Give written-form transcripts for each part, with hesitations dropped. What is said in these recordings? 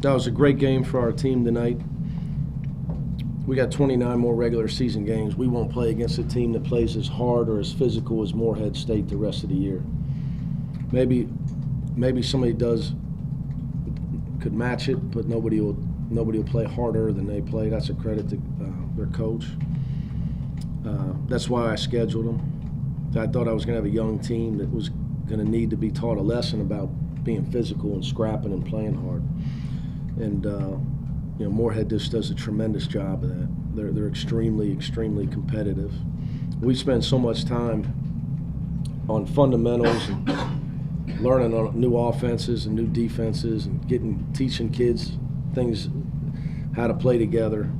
That was a great game for our team tonight. We got 29 more regular season games. We won't play against a team that plays as hard or as physical as Morehead State the rest of the year. Maybe somebody could match it, but nobody will play harder than they play. That's a credit to their coach. That's why I scheduled them. I thought I was going to have a young team that was going to need to be taught a lesson about being physical and scrapping and playing hard. And Morehead just does a tremendous job of that. They're extremely, extremely competitive. We spend so much time on fundamentals and learning on new offenses and new defenses and teaching kids things, how to play together,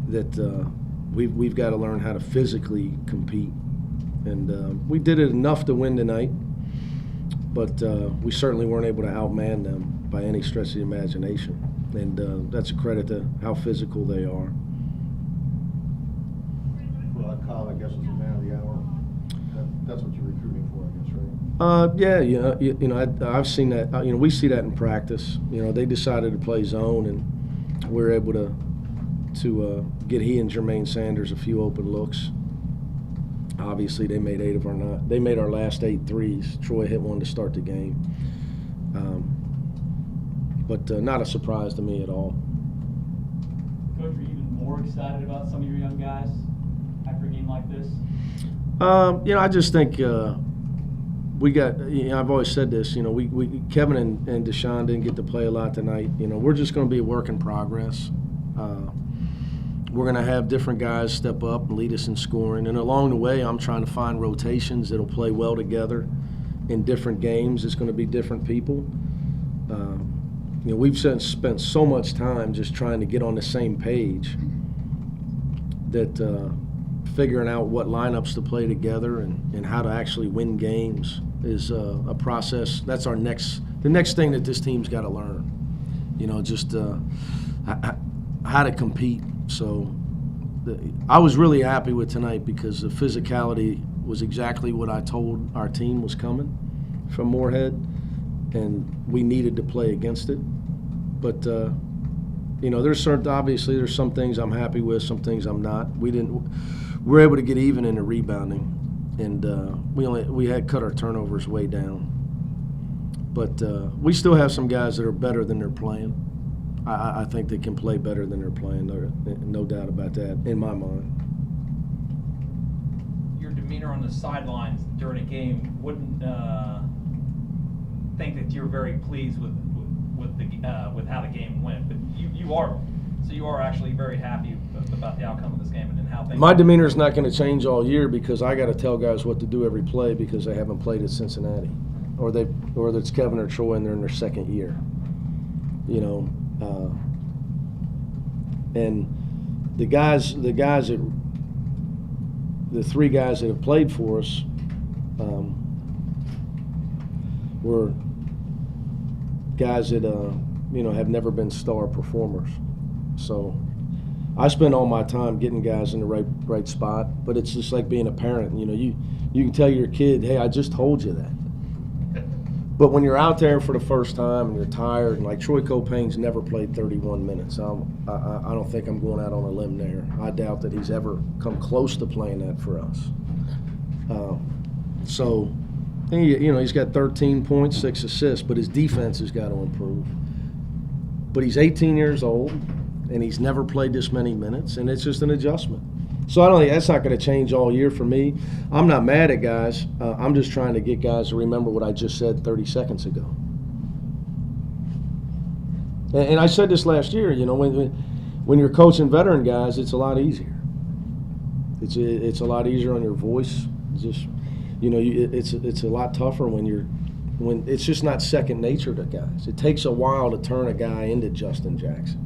that we've got to learn how to physically compete. And we did it enough to win tonight, but we certainly weren't able to outman them by any stretch of the imagination. And that's a credit to how physical they are. Well, Kyle, I guess, was the man of the hour. That's what you're recruiting for, I guess, right? Yeah, I've seen that. We see that in practice. They decided to play zone, and we were able to get he and Jermaine Sanders a few open looks. Obviously, they made They made our last 8 threes. Troy hit one to start the game, but not a surprise to me at all. Coach, are you even more excited about some of your young guys after a game like this? I just think we got. I've always said this. Kevin and Deshaun didn't get to play a lot tonight. We're just going to be a work in progress. We're going to have different guys step up and lead us in scoring. And along the way, I'm trying to find rotations that'll play well together in different games. It's going to be different people. We've spent so much time just trying to get on the same page that figuring out what lineups to play together and how to actually win games is a process. That's the next thing that this team's got to learn. Just how to compete. So I was really happy with tonight because the physicality was exactly what I told our team was coming from Morehead, and we needed to play against it. But obviously there's some things I'm happy with, some things I'm not. We're able to get even in the rebounding, and we had cut our turnovers way down. But we still have some guys that are better than they're playing. I think they can play better than they're playing. No doubt about that, in my mind. Your demeanor on the sidelines during a game wouldn't think that you're very pleased with how the game went, but you are. So you are actually very happy about the outcome of this game and how things. My demeanor is not going to change all year because I got to tell guys what to do every play because they haven't played at Cincinnati, or it's Kevin or Troy and they're in their second year. And the three guys that have played for us were guys that have never been star performers. So I spend all my time getting guys in the right spot, but it's just like being a parent. You can tell your kid, hey, I just told you that. But when you're out there for the first time and you're tired, and like Troy Copain's never played 31 minutes, I don't think I'm going out on a limb there. I doubt that he's ever come close to playing that for us. He's got 13 points, 6 assists, but his defense has got to improve. But he's 18 years old, and he's never played this many minutes, and it's just an adjustment. So I don't think that's not going to change all year for me. I'm not mad at guys. I'm just trying to get guys to remember what I just said 30 seconds ago. And I said this last year. When you're coaching veteran guys, it's a lot easier. It's a lot easier on your voice. It's a lot tougher when it's just not second nature to guys. It takes a while to turn a guy into Justin Jackson.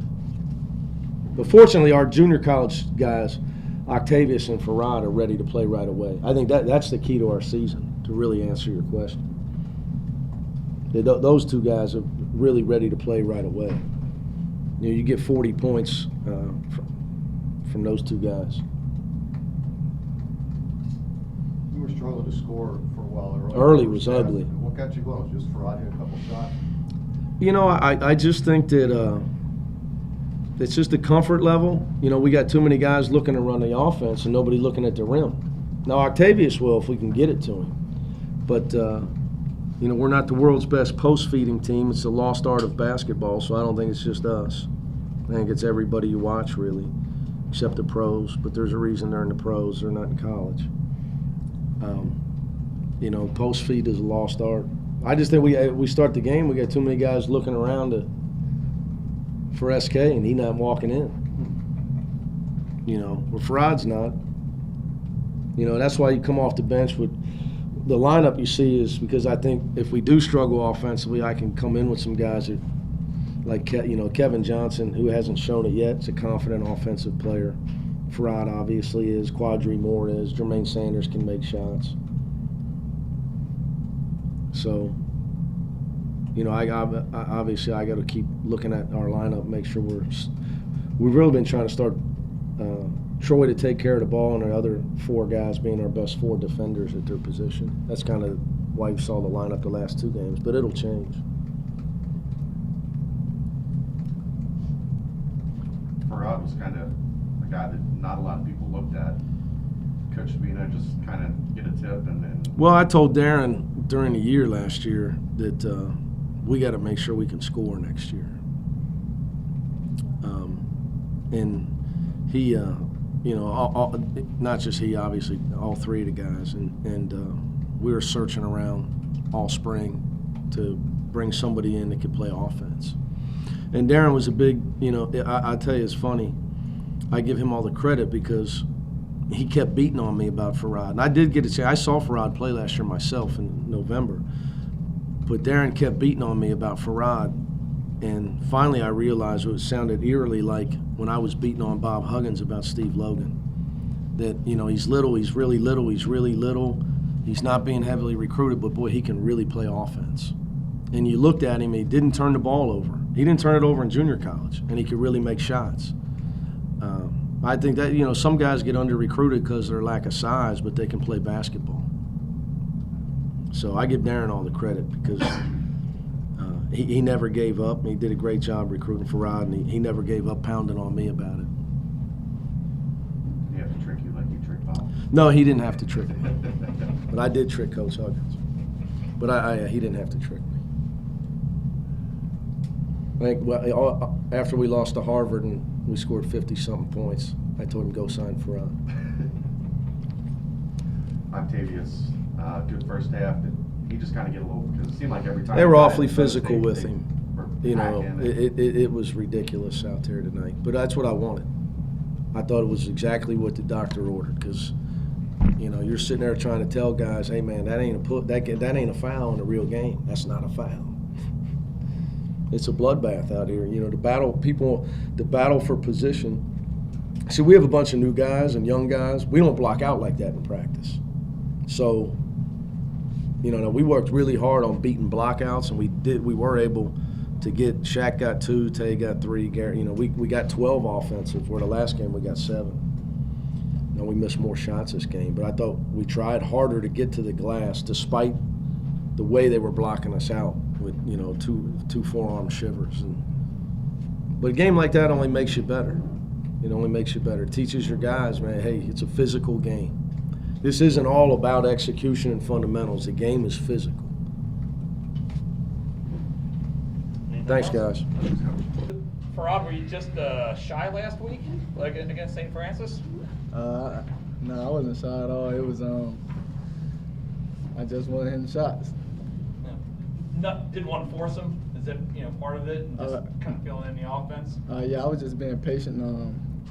But fortunately, our junior college guys, Octavius and Farad, are ready to play right away. I think that's the key to our season, to really answer your question. Those two guys are really ready to play right away. You get 40 points from those two guys. You were struggling to score for a while. Early was ugly. What got you going? Just Farad hit a couple shots? You know, I just think that it's just the comfort level. You know, we got too many guys looking to run the offense and nobody looking at the rim. Now, Octavius will if we can get it to him. But, you know, we're not the world's best post-feeding team. It's the lost art of basketball, so I don't think it's just us. I think it's everybody you watch, really, except the pros. But there's a reason they're in the pros. They're not in college. You know, post-feed is a lost art. I just think we start the game, we got too many guys looking around for SK, and he not walking in. You know, where Farad's not. You know, that's why you come off the bench with the lineup you see is because I think if we do struggle offensively, I can come in with some guys that, like, you know, Kevin Johnson, who hasn't shown it yet, is a confident offensive player. Farad obviously is. Quadri Moore is. Jermaine Sanders can make shots. So, you know, I obviously I got to keep looking at our lineup, make sure we've really been trying to start Troy to take care of the ball and the other four guys being our best four defenders at their position. That's kind of why you saw the lineup the last two games, but it'll change. Farad was kind of a guy that not a lot of people looked at. Coach Sabino just kind of get a tip and then. Well, I told Darren during the year last year that we got to make sure we can score next year. And he, you know, not just he, obviously, all three of the guys. And we were searching around all spring to bring somebody in that could play offense. And Darren was a big, you know, I tell you, it's funny. I give him all the credit because he kept beating on me about Farad. And I did get to say, I saw Farad play last year myself in November. But Darren kept beating on me about Farad. And finally I realized it sounded eerily like when I was beating on Bob Huggins about Steve Logan. That, you know, he's little, he's really little, he's really little. He's not being heavily recruited, but boy, he can really play offense. And you looked at him, he didn't turn the ball over. He didn't turn it over in junior college, and he could really make shots. I think that, you know, some guys get under-recruited because of their lack of size, but they can play basketball. So I give Darren all the credit because he never gave up. He did a great job recruiting Farad, and he never gave up pounding on me about it. Did he have to trick you like you tricked Bob? No, he didn't have to trick me. But I did trick Coach Huggins. But he didn't have to trick me. I think after we lost to Harvard and we scored 50-something points, I told him go sign Farad. Octavius, good first half. He just kind of get a little, because it seemed like every time They were awfully physical with him. You know, him. it was ridiculous out there tonight. But that's what I wanted. I thought it was exactly what the doctor ordered because, you know, you're sitting there trying to tell guys, hey man, that ain't a foul in a real game. That's not a foul. It's a bloodbath out here. You know, the battle for position. See, we have a bunch of new guys and young guys. We don't block out like that in practice. So, you know, we worked really hard on beating blockouts, and we were able to get, Shaq got 2, Tay got 3, Gary, you know, we got 12 offensive, where the last game we got 7. You know, we missed more shots this game, but I thought we tried harder to get to the glass despite the way they were blocking us out with, you know, two forearm shivers. But a game like that only makes you better. It only makes you better. It teaches your guys, man, hey, it's a physical game. This isn't all about execution and fundamentals. The game is physical. Thanks, guys. Farad, were you just shy last week, like against St. Francis? No, I wasn't shy at all. It was I just wasn't hitting shots. Didn't want to force him. Is that, you know, part of it? And just kind of feeling in the offense. Yeah, I was just being patient,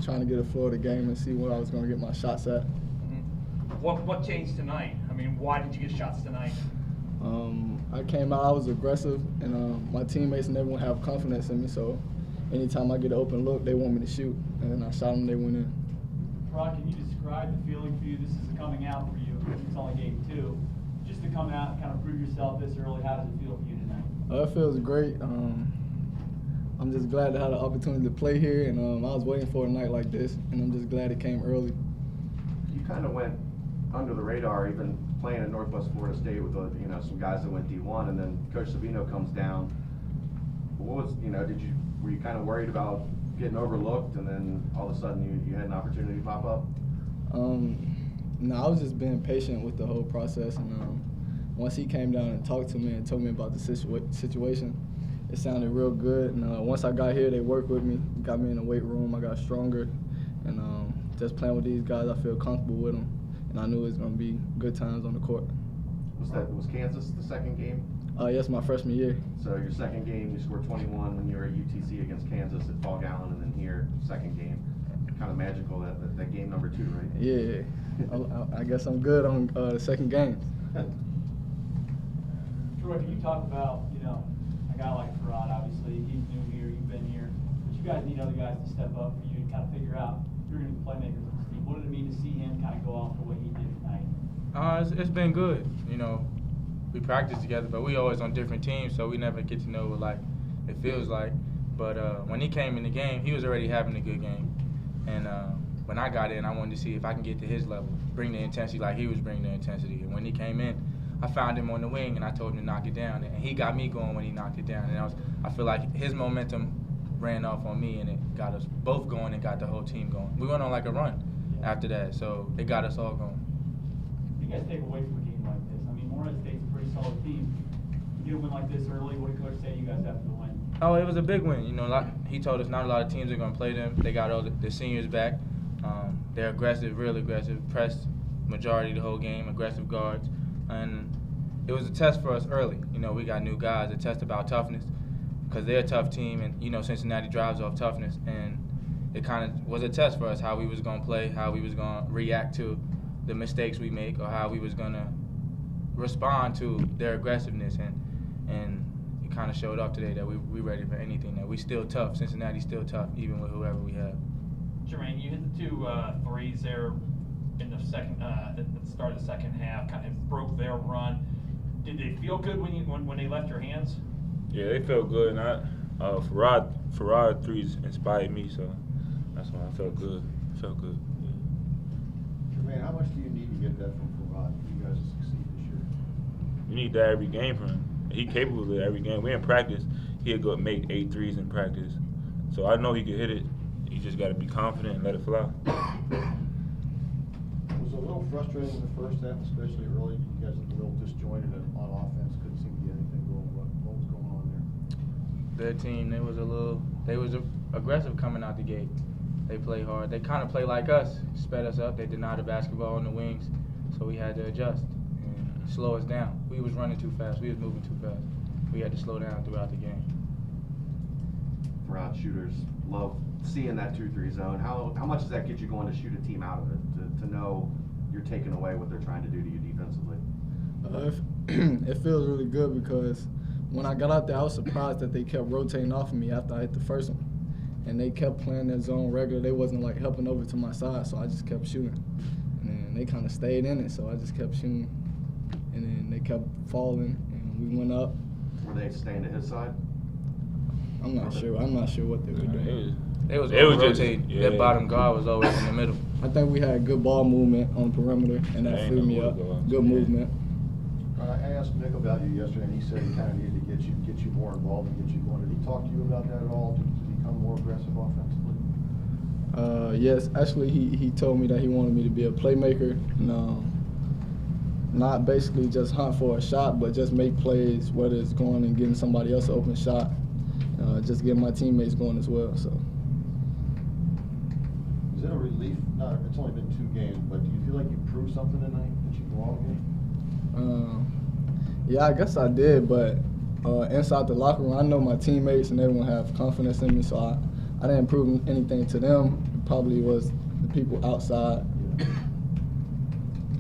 trying to get a flow of the game and see where I was going to get my shots at. Mm-hmm. What changed tonight? I mean, why did you get shots tonight? I came out, I was aggressive, and my teammates and everyone have confidence in me. So anytime I get an open look, they want me to shoot, and then I shot them, they went in. Rod, can you describe the feeling for you? This is coming out for you. It's only game 2. Just to come out and kind of prove yourself this early, how does it feel for you tonight? It feels great. I'm just glad to have the opportunity to play here, and I was waiting for a night like this, and I'm just glad it came early. You kind of went under the radar, even playing at Northwest Florida State with some guys that went D1, and then Coach Sabino comes down. what was, were you kind of worried about getting overlooked and then all of a sudden you had an opportunity pop up? No, I was just being patient with the whole process, and once he came down and talked to me and told me about the situation, it sounded real good. And once I got here, they worked with me, got me in the weight room. I got stronger, and just playing with these guys, I feel comfortable with them, and I knew it was going to be good times on the court. Was Kansas the second game? Yes, my freshman year. So your second game, you scored 21 when you were at UTC against Kansas at Fall Gallon, and then here, second game. Kind of magical that game number 2, right? Yeah, I guess I'm good on the second game. Troy, can you talk about, a guy like Farad, obviously, he's new here, you've been here, but you guys need other guys to step up for you and kind of figure out you're going to be playmakers on this team. What did it mean to see him kind of go off the way he did tonight? It's been good. We practice together, but we always on different teams, so we never get to know what it feels like. But when he came in the game, he was already having a good game. And when I got in, I wanted to see if I can get to his level, bring the intensity like he was bringing the intensity. And when he came in, I found him on the wing, and I told him to knock it down. And he got me going when he knocked it down. And I feel like his momentum ran off on me, and it got us both going and got the whole team going. We went on like a run after that, so it got us all going. What do you guys take away from a game like this? I mean, Morehead State's a pretty solid team. You get a win like this early, what did Coach say you guys have to win? Oh, it was a big win. He told us not a lot of teams are going to play them. They got all the seniors back. They're aggressive, real aggressive, pressed majority of the whole game, aggressive guards. And it was a test for us early. We got new guys, a test about toughness because they're a tough team, and, Cincinnati drives off toughness. And it kind of was a test for us how we was going to play, how we was going to react to the mistakes we make, or how we was going to respond to their aggressiveness. And it kind of showed up today that we ready for anything, that we still tough. Cincinnati's still tough, even with whoever we have. Jermaine, you hit the 2 threes there in the second, at the start of the second half, kind of broke their run. Did they feel good when they left your hands? Yeah, they felt good, and Farad threes inspired me, so that's why I felt good. Jermaine, how much do you need to get that from Farad for you guys to succeed this year? You need that every game from him. He's capable of it every game. We in practice, he'll go make 8 threes in practice. So I know he can hit it. You just got to be confident and let it fly. It was a little frustrating in the first half, especially early. You guys looked a little disjointed on offense. Couldn't seem to get anything going. What was going on there? Their team, they was aggressive coming out the gate. They play hard. They kind of play like us, sped us up. They denied the basketball on the wings, so we had to adjust and slow us down. We was running too fast. We was moving too fast. We had to slow down throughout the game. Farad shooters love seeing that 2-3 zone. How much does that get you going to shoot a team out of it, to know you're taking away what they're trying to do to you defensively? It feels really good because when I got out there, I was surprised that they kept rotating off of me after I hit the first one. And they kept playing their zone regular. They wasn't helping over to my side, so I just kept shooting. And then they kind of stayed in it, so I just kept shooting. And then they kept falling, and we went up. Were they staying to his side? I'm not sure what they were doing. They was just rotating. Their bottom guard was always in the middle. I think we had good ball movement on the perimeter, and that freed me up. Good movement. I asked Mick about you yesterday, and he said he kind of needed to get you more involved and get you going. Did he talk to you about that at all, to become more aggressive offensively? Yes, actually, he told me that he wanted me to be a playmaker, and not basically just hunt for a shot, but just make plays, whether it's going and getting somebody else an open shot, just getting my teammates going as well. So. Is it a relief? It's only been 2 games, but do you feel like you proved something tonight that you belong in? Yeah, I guess I did, but inside the locker room, I know my teammates and everyone have confidence in me, so I didn't prove anything to them. It probably was the people outside. Yeah.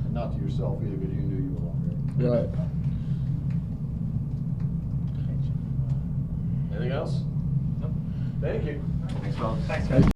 And not to yourself either, because you knew you belonged there. Right. Anything else? Nope. Thank you. Thanks, fellas. Thanks, guys.